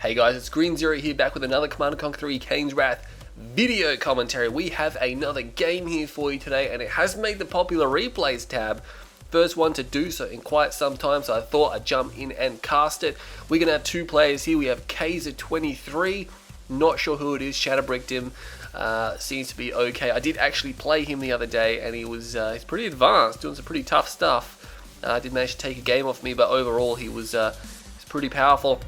Hey guys, it's Green Zero here, back with another Command & Conquer 3 Kane's Wrath video commentary. We have another game here for you today, and it has made the popular replays tab. First one to do so in quite some time, so I thought I'd jump in and cast it. We're going to have two players here. We have kaiser23, not sure who it is, shatterbricked him. Seems to be okay. I did actually play him the other day, and he's pretty advanced, doing some pretty tough stuff. Did manage to take a game off me, but overall he was he's pretty powerful.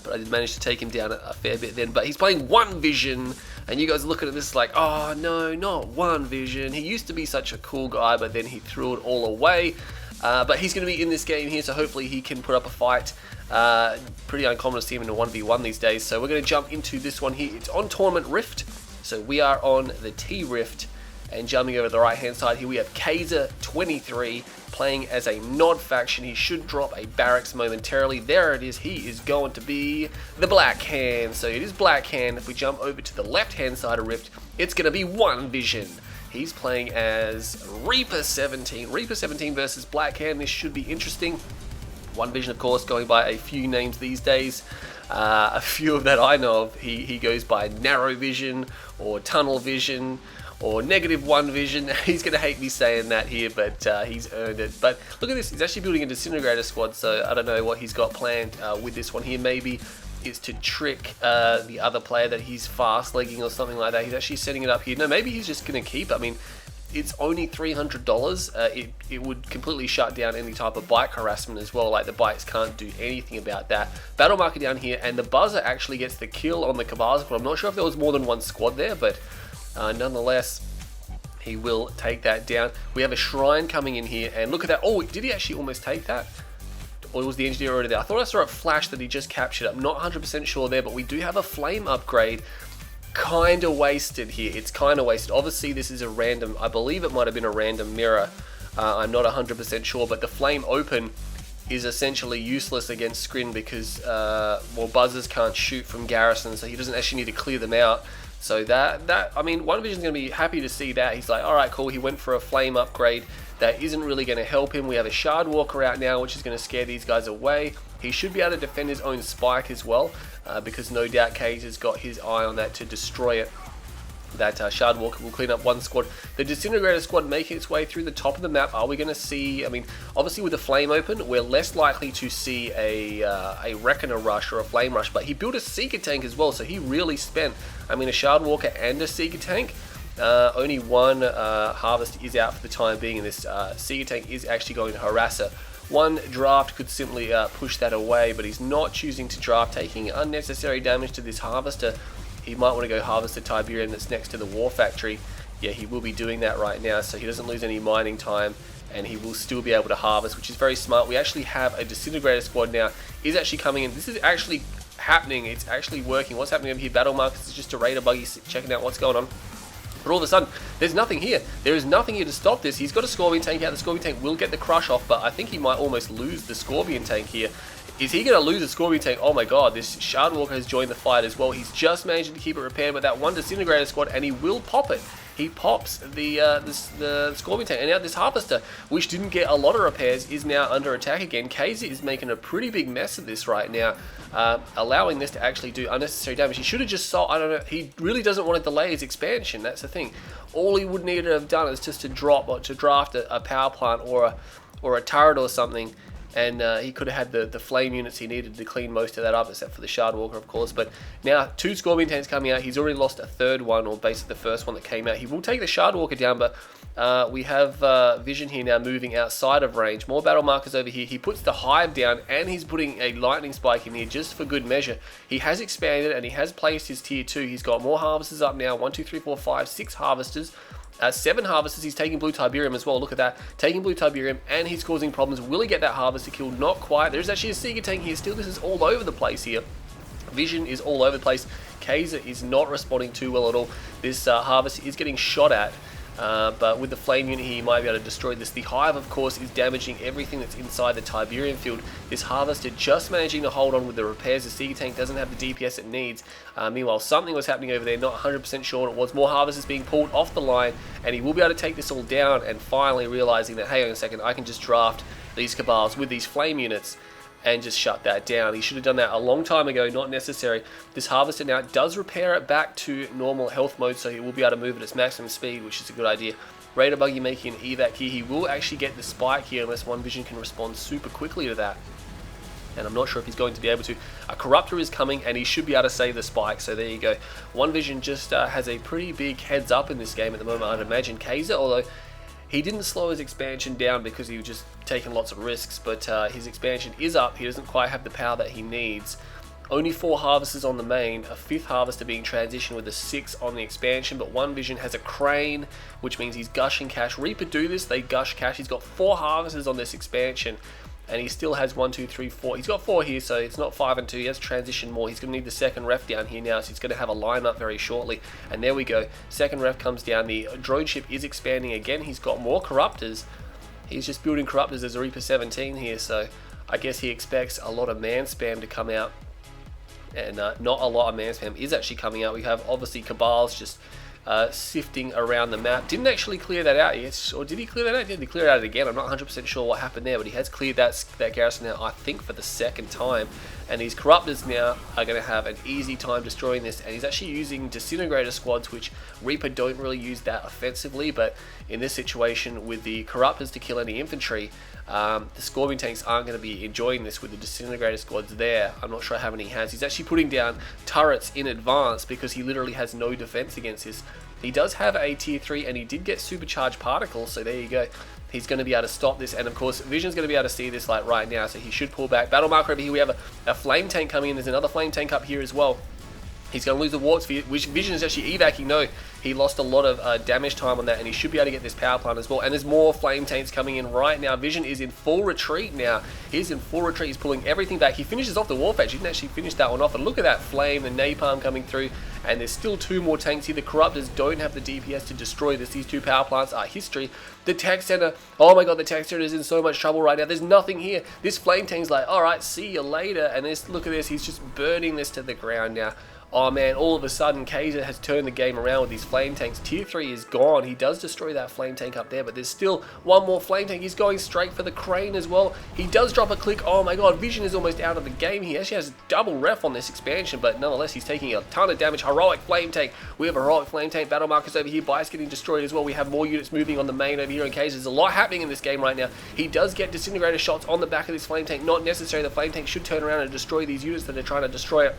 But I did manage to take him down a fair bit then. But he's playing OneVISION, and you guys are looking at this like, oh no, not OneVISION. He used to be such a cool guy, but then he threw it all away. But he's going to be in this game here, so hopefully he can put up a fight. Pretty uncommon to see him in a 1v1 these days. So we're going to jump into this one here. It's on Tournament Rift, so we are on the T Rift. And jumping over to the right hand side here, we have kaiser23 playing as a Nod faction. He should drop a barracks momentarily. There it is. He is going to be the Black Hand. So it is Black Hand. If we jump over to the left hand side of Rift, it's going to be OneVISION. He's playing as Reaper17. Reaper17 versus Black Hand. This should be interesting. OneVISION, of course, going by a few names these days. A few of that I know of. He goes by Narrow Vision or Tunnel Vision, or -1 vision. He's going to hate me saying that here, but he's earned it. But look at this, he's actually building a disintegrator squad, so I don't know what he's got planned with this one here. Maybe is to trick the other player that he's fast legging or something like that. He's actually setting it up here. No, maybe he's just going to keep it. I mean, it's only $300. It would completely shut down any type of bike harassment as well. Like, the bikes can't do anything about that. Battle marker down here, and the buzzer actually gets the kill on the Cabal squad. I'm not sure if there was more than one squad there, but nonetheless, he will take that down. We have a shrine coming in here, and look at that. Oh, did he actually almost take that? Or was the engineer already there? I thought I saw a flash that he just captured. I'm not 100% sure there, but we do have a flame upgrade. Kind of wasted here. It's kind of wasted. Obviously, this is a random, I believe it might have been a random mirror. I'm not 100% sure, but the flame open is essentially useless against Scrin because, well, buzzers can't shoot from garrison, so he doesn't actually need to clear them out. So I mean, OneVISION's going to be happy to see that. He's like, alright, cool, he went for a flame upgrade. That isn't really going to help him. We have a Shard Walker out now, which is going to scare these guys away. He should be able to defend his own spike as well, because no doubt Cage has got his eye on that to destroy it. That Shard Walker will clean up one squad. The Disintegrator squad making its way through the top of the map. Are we going to see, I mean, obviously with the flame open, we're less likely to see a Reckoner rush or a flame rush, but he built a Seeker tank as well, so he really spent, I mean, a Shard Walker and a Seeker tank. Only one harvest is out for the time being, and this Seeker tank is actually going to harass her. One draft could simply push that away, but he's not choosing to draft, taking unnecessary damage to this harvester. He might want to go harvest the Tiberium that's next to the War Factory. Yeah, he will be doing that right now, so he doesn't lose any mining time, and he will still be able to harvest, which is very smart. We actually have a Disintegrator squad now, is actually coming in. This is actually happening, it's actually working. What's happening over here? Battle markers is just a Raider buggy checking out what's going on. But all of a sudden, there's nothing here. There is nothing here to stop this. He's got a Scorpion tank out. The Scorpion tank will get the crush off, but I think he might almost lose the Scorpion tank here. Is he going to lose the Scorpion tank? Oh my god, this Shard Walker has joined the fight as well. He's just managed to keep it repaired with that one Disintegrator squad, and he will pop it. He pops the Scorpion tank, and now this Harvester, which didn't get a lot of repairs, is now under attack again. Kaiser is making a pretty big mess of this right now, allowing this to actually do unnecessary damage. He should have just sold, I don't know, he really doesn't want to delay his expansion, that's the thing. All he would need to have done is just to drop or to draft a power plant or a turret or something, and he could have had the flame units he needed to clean most of that up, except for the Shard Walker, of course. But now, two Scorpion tanks coming out. He's already lost a third one, or basically the first one that came out. He will take the Shard Walker down, but we have Vision here now moving outside of range. More battle markers over here. He puts the Hive down, and he's putting a Lightning Spike in here just for good measure. He has expanded, and he has placed his tier 2. He's got more harvesters up now. 1, 2, 3, 4, 5, 6 harvesters. 7 harvesters. He's taking blue Tiberium as well. Look at that. Taking blue Tiberium, and he's causing problems. Will he get that harvester killed? Not quite. There's actually a Seeker tank here. Still, this is all over the place here. Vision is all over the place. Kaiser is not responding too well at all. This harvester is getting shot at. But with the flame unit here, he might be able to destroy this. The Hive, of course, is damaging everything that's inside the Tiberium field. This Harvester just managing to hold on with the repairs. The Seeker tank doesn't have the DPS it needs. Meanwhile, something was happening over there, not 100% sure what it was. More Harvesters being pulled off the line, and he will be able to take this all down, and finally realizing that, hey, hang on a second, I can just draft these Cabals with these flame units. and just shut that down. He should have done that a long time ago, not necessary. This Harvester now does repair it back to normal health mode, so he will be able to move at its maximum speed, which is a good idea. Raider Buggy making an evac here. He will actually get the spike here unless OneVISION can respond super quickly to that. And I'm not sure if he's going to be able to. A Corruptor is coming, and he should be able to save the spike, so there you go. OneVISION just has a pretty big heads up in this game at the moment, I'd imagine. Kaiser, although he didn't slow his expansion down because he was just taking lots of risks, but his expansion is up. He doesn't quite have the power that he needs. Only 4 harvesters on the main, a 5th harvester being transitioned with a 6 on the expansion, but OneVISION has a crane, which means he's gushing cash. Reaper do this, they gush cash. He's got 4 harvesters on this expansion, and he still has 1, 2, 3, 4. He's got 4 here, so it's not 5 and 2. He has transition more. He's going to need the second ref down here now, so he's going to have a lineup very shortly. And there we go. Second ref comes down. The drone ship is expanding again. He's got more Corruptors. He's just building Corruptors as a Reaper 17 here, so I guess he expects a lot of man spam to come out. And not a lot of man spam is actually coming out. We have obviously Cabals just sifting around the map. Didn't actually clear that out yet, or did he clear that out? Did he clear it out again? I'm not 100% sure what happened there, but he has cleared that garrison now, I think, for the second time. And these Corruptors now are going to have an easy time destroying this, and he's actually using Disintegrator squads, which Reaper don't really use that offensively, but in this situation with the Corruptors to kill any infantry, the Scorpion tanks aren't going to be enjoying this with the Disintegrator squads there. I'm not sure how many he has. He's actually putting down turrets in advance because he literally has no defense against this. He does have a tier 3, and he did get supercharged particles, so there you go. He's going to be able to stop this, and of course Vision's going to be able to see this like right now, so he should pull back. Battle marker over here, we have a flame tank coming in. There's another flame tank up here as well. He's going to lose the Warp Sphere, which Vision is actually evacing. No, he lost a lot of damage time on that, and he should be able to get this power plant as well. And there's more flame tanks coming in right now. Vision is in full retreat now. He's in full retreat. He's pulling everything back. He finishes off the Warp Edge. He didn't actually finish that one off. And look at that flame, the napalm coming through. And there's still 2 more tanks here. The Corruptors don't have the DPS to destroy this. These 2 power plants are history. The tech center, oh my god, the tech center is in so much trouble right now. There's nothing here. This flame tank's like, alright, see you later. And this, look at this, he's just burning this to the ground now. Oh man, all of a sudden Kaiser has turned the game around with these flame tanks. Tier 3 is gone. He does destroy that flame tank up there, but there's still 1 more flame tank. He's going straight for the crane as well. He does drop a click. Oh my god, Vision is almost out of the game. He actually has double ref on this expansion, but nonetheless he's taking a ton of damage. Heroic flame tank. We have a heroic flame tank. Battle markers over here. Bias getting destroyed as well. We have more units moving on the main over here in Kaiser. There's a lot happening in this game right now. He does get disintegrator shots on the back of this flame tank. Not necessary. The flame tank should turn around and destroy these units that are trying to destroy it.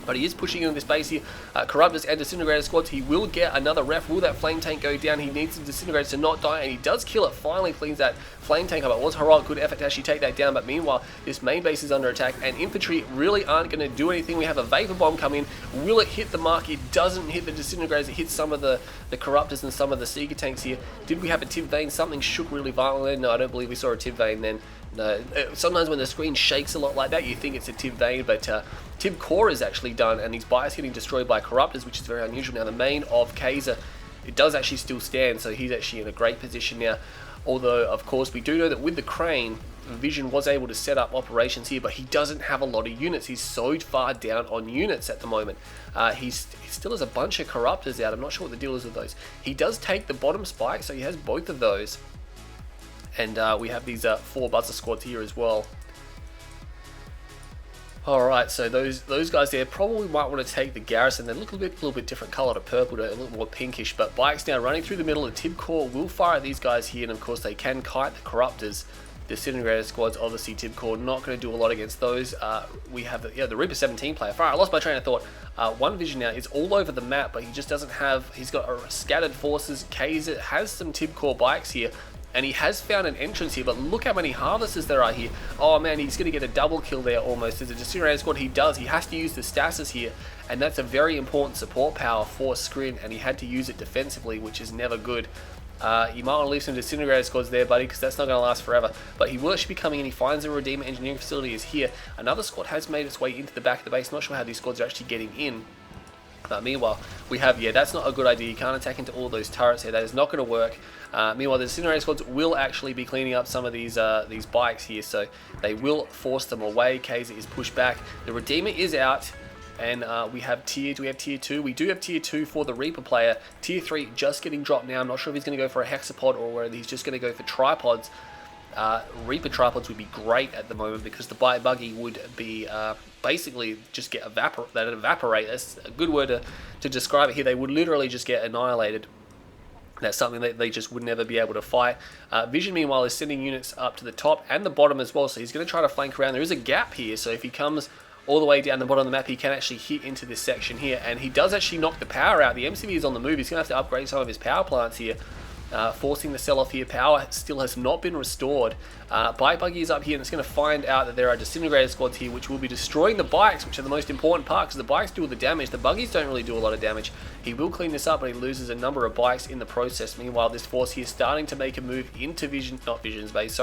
But he is pushing into this base here. Corruptors and Disintegrator squads. He will get another ref. Will that flame tank go down? He needs the Disintegrators to not die, and he does kill it. Finally cleans that flame tank up. It was heroic, good effort to actually take that down, but meanwhile, this main base is under attack, and infantry really aren't going to do anything. We have a Vapor Bomb come in. Will it hit the mark? It doesn't hit the Disintegrators. It hits some of the Corruptors and some of the Seeker tanks here. Did we have a Tib Vane? Something shook really violently. No, I don't believe we saw a Tib Vane then. No, sometimes when the screen shakes a lot like that, you think it's a Tib Vane, but Tib Core is actually done, and his bias getting destroyed by Corruptors, which is very unusual. Now, the main of Kaiser, it does actually still stand, so he's actually in a great position now. Although, of course, we do know that with the crane, Vision was able to set up operations here, but he doesn't have a lot of units. He's so far down on units at the moment. He still has a bunch of Corruptors out. I'm not sure what the deal is with those. He does take the bottom spike, so he has both of those. And we have these 4 buzzer squads here as well. Alright, so those guys there probably might want to take the garrison. They look a little bit different colour to purple, a little more pinkish. But Bike's now running through the middle. The Tib Core will fire at these guys here, and of course they can kite the Corruptors. Disintegrator squads, obviously Tib Core not going to do a lot against those. We have the Reaper 17 player. Fire, I lost my train of thought. OneVISION now is all over the map, but he just doesn't have. He's got scattered forces. Kaiser has some Tib Core bikes here. And he has found an entrance here, but look how many harvesters there are here. Oh man, he's going to get a double kill there almost. There's a Disintegrator squad. He does. He has to use the stasis here, and that's a very important support power for Scrin, and he had to use it defensively, which is never good. You might want to leave some Disintegrator squads there, buddy, because that's not going to last forever. But he will actually be coming in. He finds the Redeemer Engineering Facility is here. Another squad has made its way into the back of the base. Not sure how these squads are actually getting in. Meanwhile, we have, that's not a good idea. You can't attack into all those turrets here. That is not going to work. Meanwhile, the Disintegrator squads will actually be cleaning up some of these bikes here, so they will force them away. Kaiser is pushed back. The Redeemer is out, and we have tier 2. We do have tier 2 for the Reaper player. Tier 3 just getting dropped now. I'm not sure if he's going to go for a hexapod or whether he's just going to go for tripods. Reaper tripods would be great at the moment because the bite buggy would be basically just get evaporate. That's a good word to describe it here. They would literally just get annihilated. That's something that they just would never be able to fight. Vision, meanwhile, is sending units up to the top and the bottom as well, so he's going to try to flank around. There is a gap here, so if he comes all the way down the bottom of the map, he can actually hit into this section here, and he does actually knock the power out. The MCV is on the move. He's going to have to upgrade some of his power plants here, forcing the sell-off here. Power still has not been restored. Bike buggy is up here, and it's going to find out that there are disintegrator squads here, which will be destroying the bikes, which are the most important part, because the bikes do all the damage. The buggies don't really do a lot of damage. He will clean this up, but he loses a number of bikes in the process. Meanwhile, this force here is starting to make a move into Vision's base,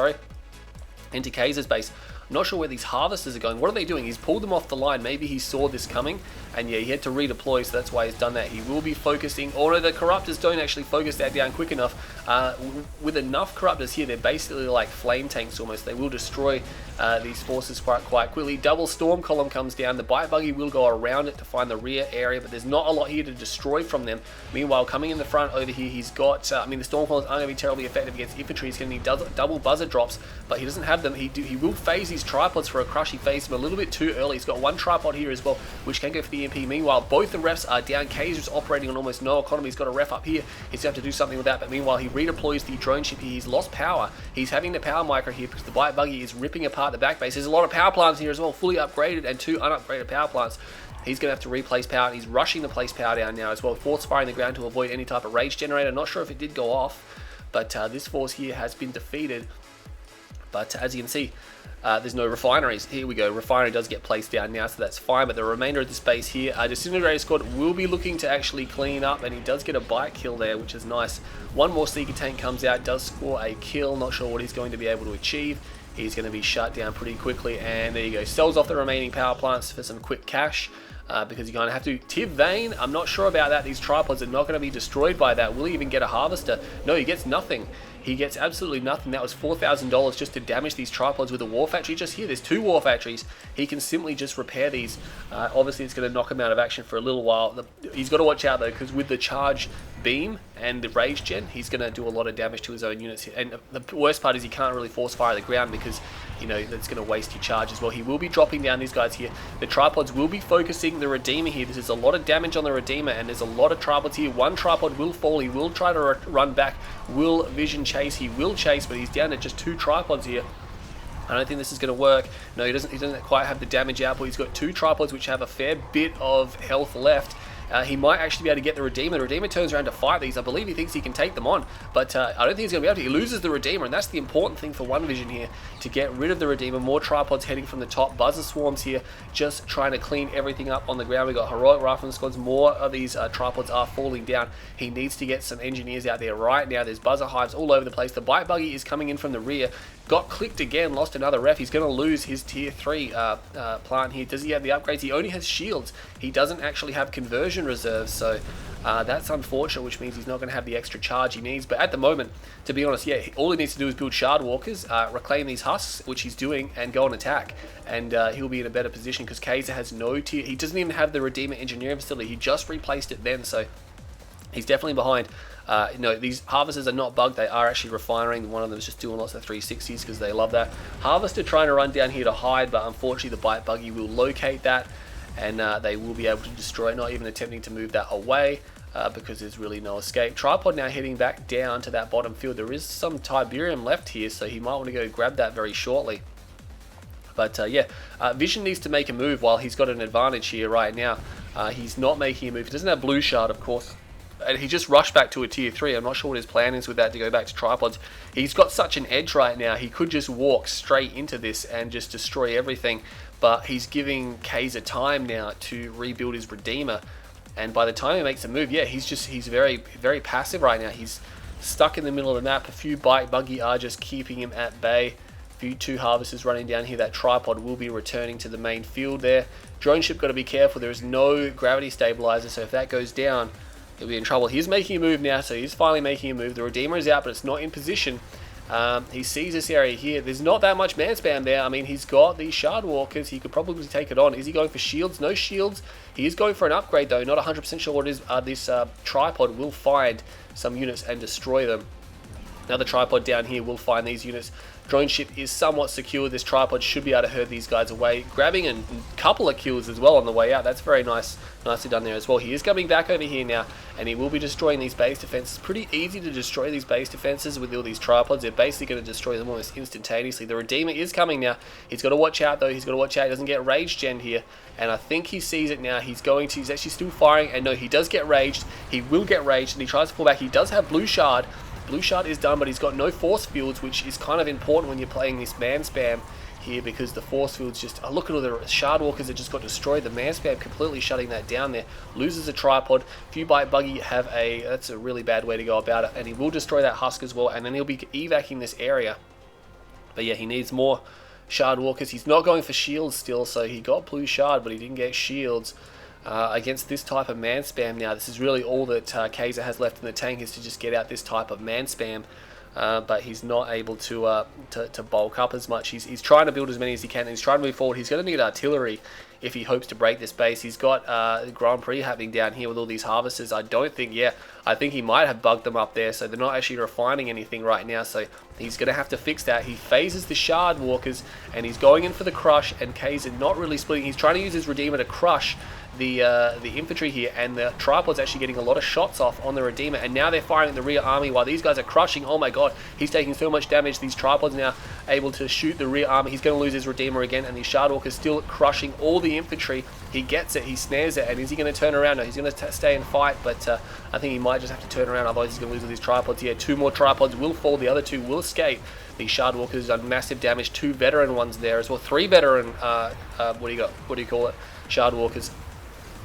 into Kaiser's base. I'm not sure where these harvesters are going. What are they doing? He's pulled them off the line. Maybe he saw this coming, and yeah, he had to redeploy, so that's why he's done that. He will be focusing, although the corruptors don't actually focus that down quick enough. With enough corruptors here, they're basically like flame tanks almost. They will destroy these forces quite quickly. Double storm column comes down. The bite buggy will go around it to find the rear area, but there's not a lot here to destroy from them. Meanwhile, coming in the front over here, he's got, the storm columns aren't going to be terribly effective against infantry. He's going to need double buzzer drops, but he doesn't have them. He will phase these tripods for a crush. He phased them a little bit too early. He's got one tripod here as well, which can go for the EMP. Meanwhile, both the refs are down. Kaiser's operating on almost no economy. He's got a ref up here. He's going to have to do something with that, but meanwhile, he redeploys the drone ship here. He's lost power. He's having the power micro here because the bite buggy is ripping apart the back base. There's a lot of power plants here as well, fully upgraded, and 2 unupgraded power plants. He's going to have to replace power, and he's rushing to place power down now as well. Force firing the ground to avoid any type of rage generator. Not sure if it did go off, but this force here has been defeated. But as you can see, there's no refineries. Here we go. Refinery does get placed down now, so that's fine. But the remainder of this base here, Disintegrator Squad will be looking to actually clean up, and he does get a bike kill there, which is nice. One more Seeker tank comes out, does score a kill. Not sure what he's going to be able to achieve. He's going to be shut down pretty quickly, and there you go. Sells off the remaining power plants for some quick cash. Because you're going to have to. Tiv Vane, I'm not sure about that. These tripods are not going to be destroyed by that. Will he even get a harvester? No, he gets nothing. He gets absolutely nothing. That was $4,000 just to damage these tripods with a war factory. Just here, there's 2 war factories. He can simply just repair these. Obviously, it's going to knock him out of action for a little while. He's got to watch out, though, because with the charge beam and the rage gen, he's going to do a lot of damage to his own units. And the worst part is he can't really force fire the ground because, you know, that's going to waste your charge as well. He will be dropping down these guys here. The tripods will be focusing the Redeemer here. This is a lot of damage on the Redeemer, and there's a lot of tripods here. One tripod will fall. He will try to run back. Will Vision chase? He will chase, but he's down to just 2 tripods here. I don't think this is going to work. No, he doesn't quite have the damage output. He's got 2 tripods which have a fair bit of health left. He might actually be able to get the Redeemer. The Redeemer turns around to fight these. I believe he thinks he can take them on, but I don't think he's going to be able to. He loses the Redeemer, and that's the important thing for OneVISION here, to get rid of the Redeemer. More tripods heading from the top. Buzzer swarms here, just trying to clean everything up on the ground. We've got heroic rifleman squads. More of these tripods are falling down. He needs to get some engineers out there right now. There's buzzer hives all over the place. The bite buggy is coming in from the rear. Got clicked again, lost another ref. He's going to lose his tier 3 plant here. Does he have the upgrades? He only has shields. He doesn't actually have conversion reserves, so that's unfortunate, which means he's not going to have the extra charge he needs. But at the moment, to be honest, yeah, all he needs to do is build shard walkers, reclaim these husks, which he's doing, and go on attack. And he'll be in a better position because Kaiser has no tier. He doesn't even have the Redeemer engineering facility. He just replaced it then, so he's definitely behind. No, these harvesters are not bugged. They are actually refining. One of them is just doing lots of 360s because they love that. Harvester trying to run down here to hide, but unfortunately the bite buggy will locate that, and they will be able to destroy it, not even attempting to move that away because there's really no escape. Tripod now heading back down to that bottom field. There is some Tiberium left here, so he might want to go grab that very shortly. But yeah, Vision needs to make a move while he's got an advantage here right now. He's not making a move. He doesn't have blue shard, of course. And he just rushed back to a tier 3. I'm not sure what his plan is with that to go back to tripods. He's got such an edge right now. He could just walk straight into this and just destroy everything. But he's giving Kaiser time now to rebuild his Redeemer. And by the time he makes a move, yeah, he's very, very passive right now. He's stuck in the middle of the map. A few bite buggy are just keeping him at bay. Few 2 harvesters running down here. That tripod will be returning to the main field there. Drone ship got to be careful. There is no gravity stabilizer, so if that goes down, he'll be in trouble. He's making a move now, so he's finally making a move. The Redeemer is out, but it's not in position. He sees this area here. There's not that much man spam there. I mean, he's got these shard walkers. He could probably take it on. Is he going for shields? No shields. He is going for an upgrade, though. Not 100% sure what it is. This tripod will find some units and destroy them. Another tripod down here will find these units. Drone ship is somewhat secure. This tripod should be able to herd these guys away, grabbing a couple of kills as well on the way out. That's very nicely done there as well. He is coming back over here now, and he will be destroying these base defenses. Pretty easy to destroy these base defenses with all these tripods. They're basically going to destroy them almost instantaneously. The Redeemer is coming now. He's got to watch out though. He's got to watch out. He doesn't get rage gen here, and I think he sees it now. He's actually still firing, and no, he does get raged. He will get raged, and he tries to pull back. He does have blue shard. Blue shard is done, but he's got no force fields, which is kind of important when you're playing this man spam here, because the force fields just, look at all the shard walkers that just got destroyed. The man spam completely shutting that down there. Loses a tripod. Few bite buggy have that's a really bad way to go about it, and he will destroy that husk as well, and then he'll be evacuating this area. But yeah, he needs more shard walkers. He's not going for shields still, so he got blue shard, but he didn't get shields. Against this type of man spam now, this is really all that Kaiser has left in the tank, is to just get out this type of man spam. But he's not able to bulk up as much. He's trying to build as many as he can, and he's trying to move forward. He's going to need artillery if he hopes to break this base. He's got the Grand Prix happening down here with all these harvesters. I think he might have bugged them up there, so they're not actually refining anything right now, so he's going to have to fix that. He phases the shard walkers, and he's going in for the crush, and Kaiser not really splitting. He's trying to use his Redeemer to crush the infantry here, and the tripod's actually getting a lot of shots off on the Redeemer, and now they're firing at the rear army while these guys are crushing. Oh my god, he's taking so much damage. These tripods now able to shoot the rear army. He's going to lose his Redeemer again, and the shard walker's still crushing all the infantry. He gets it, he snares it, and is he going to turn around? No, he's going to stay and fight, but I think he might just have to turn around, otherwise he's going to lose all these tripods. Yeah, 2 more tripods will fall, the other 2 will escape. The shard walkers done massive damage. 2 veteran ones there as well. 3 veteran, what do you call it? Shard walkers.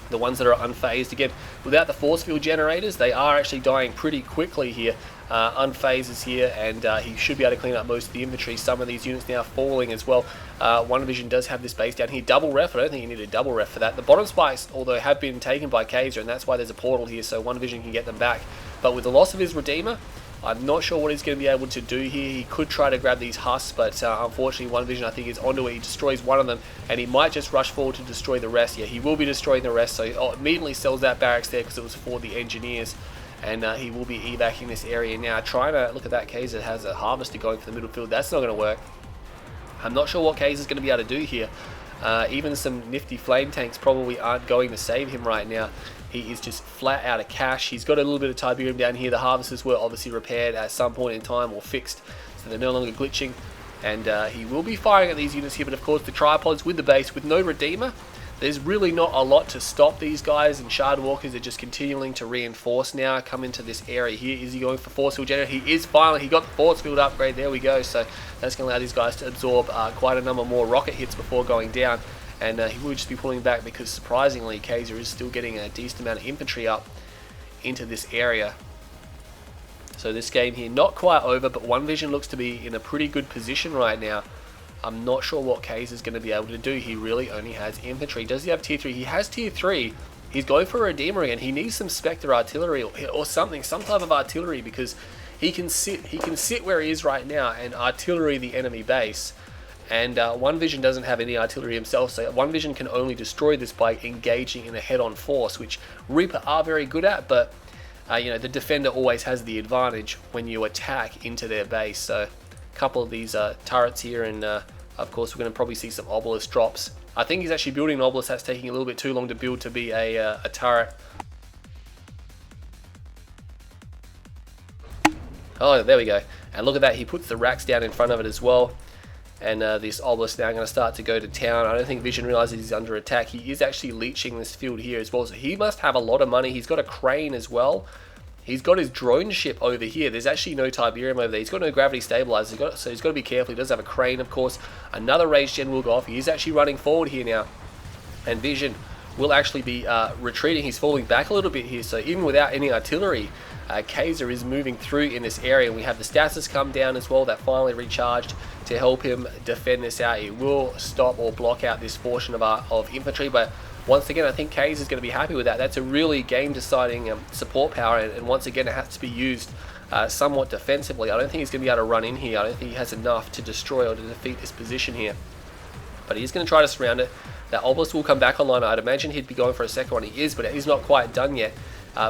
The ones that are unfazed, again, without the force field generators, they are actually dying pretty quickly here. Unphased is here, and he should be able to clean up most of the infantry. Some of these units now falling as well. OneVISION does have this base down here. Double ref, I don't think you need a double ref for that. The bottom spikes, although, have been taken by Kaiser, and that's why there's a portal here, so OneVISION can get them back. But with the loss of his Redeemer, I'm not sure what he's going to be able to do here. He could try to grab these husks, but unfortunately OneVISION, I think, is onto it. He destroys one of them, and he might just rush forward to destroy the rest. Yeah, he will be destroying the rest, so he immediately sells that barracks there because it was for the engineers, and he will be evacuating this area now. Trying to look at that. Kaiser has a harvester going for the middle field. That's not going to work. I'm not sure what Kaiser's going to be able to do here. Even some nifty flame tanks probably aren't going to save him right now. He is just flat out of cash. He's got a little bit of Tiberium down here. The harvesters were obviously repaired at some point in time, or fixed, so they're no longer glitching. And he will be firing at these units here, but of course the tripods with the base, with no Redeemer, there's really not a lot to stop these guys, and shard walkers are just continuing to reinforce now, come into this area here. Is he going for force field generator? He is finally. He got the force field upgrade. There we go. So that's going to allow these guys to absorb quite a number more rocket hits before going down. And he will just be pulling back because, surprisingly, Kaiser is still getting a decent amount of infantry up into this area. So this game here, not quite over, but OneVISION looks to be in a pretty good position right now. I'm not sure what Kaiser is going to be able to do. He really only has infantry. Does he have tier 3? He has tier 3. He's going for a Redeemer again. He needs some Spectre artillery or something, some type of artillery, because he can sit where he is right now and artillery the enemy base. And OneVISION doesn't have any artillery himself, so OneVISION can only destroy this by engaging in a head-on force, which Reaper are very good at, but you know, the defender always has the advantage when you attack into their base. So a couple of these turrets here, and of course we're going to probably see some obelisk drops. I think he's actually building an obelisk. That's taking a little bit too long to build to be a turret. Oh, there we go. And look at that, he puts the racks down in front of it as well. And this obelisk now going to start to go to town. I don't think Vision realizes he's under attack. He is actually leeching this field here as well, so he must have a lot of money. He's got a crane as well. He's got his drone ship over here. There's actually no Tiberium over there. He's got no gravity stabilizer, so he's got to be careful. He does have a crane, of course. Another rage gen will go off. He is actually running forward here now, and Vision will actually be retreating. He's falling back a little bit here, so even without any artillery, Kaiser is moving through in this area. We have the stasis come down as well, that finally recharged to help him defend this out. It will stop or block out this portion of infantry, but once again, I think Kaiser is going to be happy with that. That's a really game-deciding support power, and once again, it has to be used somewhat defensively. I don't think he's going to be able to run in here. I don't think he has enough to destroy or to defeat this position here, but he's going to try to surround it. That obelisk will come back online. I'd imagine he'd be going for a second one. He is, but he's not quite done yet.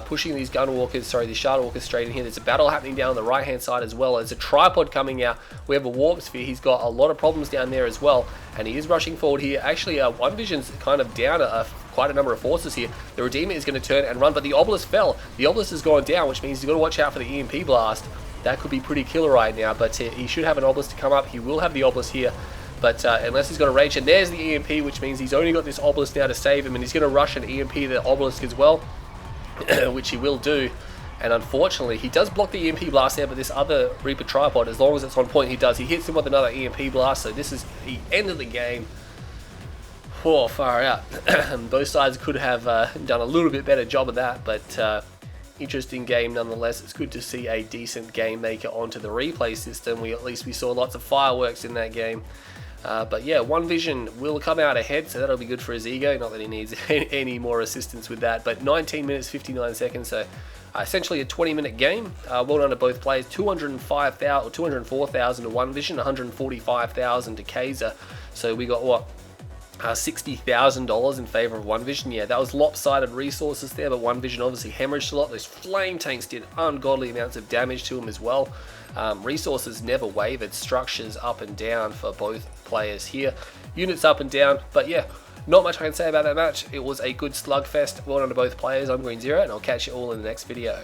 pushing these these Shard Walkers straight in here. There's a battle happening down on the right hand side as well. There's a tripod coming out. We have a warp sphere. He's got a lot of problems down there as well, and he is rushing forward here. Actually, OneVISION's kind of down quite a number of forces here. The Redeemer is going to turn and run, but the Obelisk fell. The Obelisk has gone down, which means he's got to watch out for the EMP blast. That could be pretty killer right now, but he should have an Obelisk to come up. He will have the Obelisk here, but unless he's got a rage, and there's the EMP, which means he's only got this Obelisk now to save him, and he's going to rush an EMP the Obelisk as well, which he will do. And unfortunately, he does block the EMP blast there, but this other Reaper tripod, as long as it's on point, he does. He hits him with another EMP blast, so this is the end of the game. Oh, far out. Both sides could have done a little bit better job of that, but interesting game nonetheless. It's good to see a decent game maker onto the replay system. At least we saw lots of fireworks in that game. But yeah, OneVISION will come out ahead, so that'll be good for his ego. Not that he needs any more assistance with that, but 19 minutes 59 seconds, so essentially a 20-minute game. Well done to both players. 204,000 to OneVISION, 145,000 to Kaiser. So we got what? $60,000 in favor of OneVISION. Yeah, that was lopsided resources there, but OneVISION obviously hemorrhaged a lot. Those flame tanks did ungodly amounts of damage to him as well. Resources never wavered, structures up and down for both players here. Units up and down, but yeah, not much I can say about that match. It was a good slugfest. Well done to both players. I'm Green Zero, and I'll catch you all in the next video.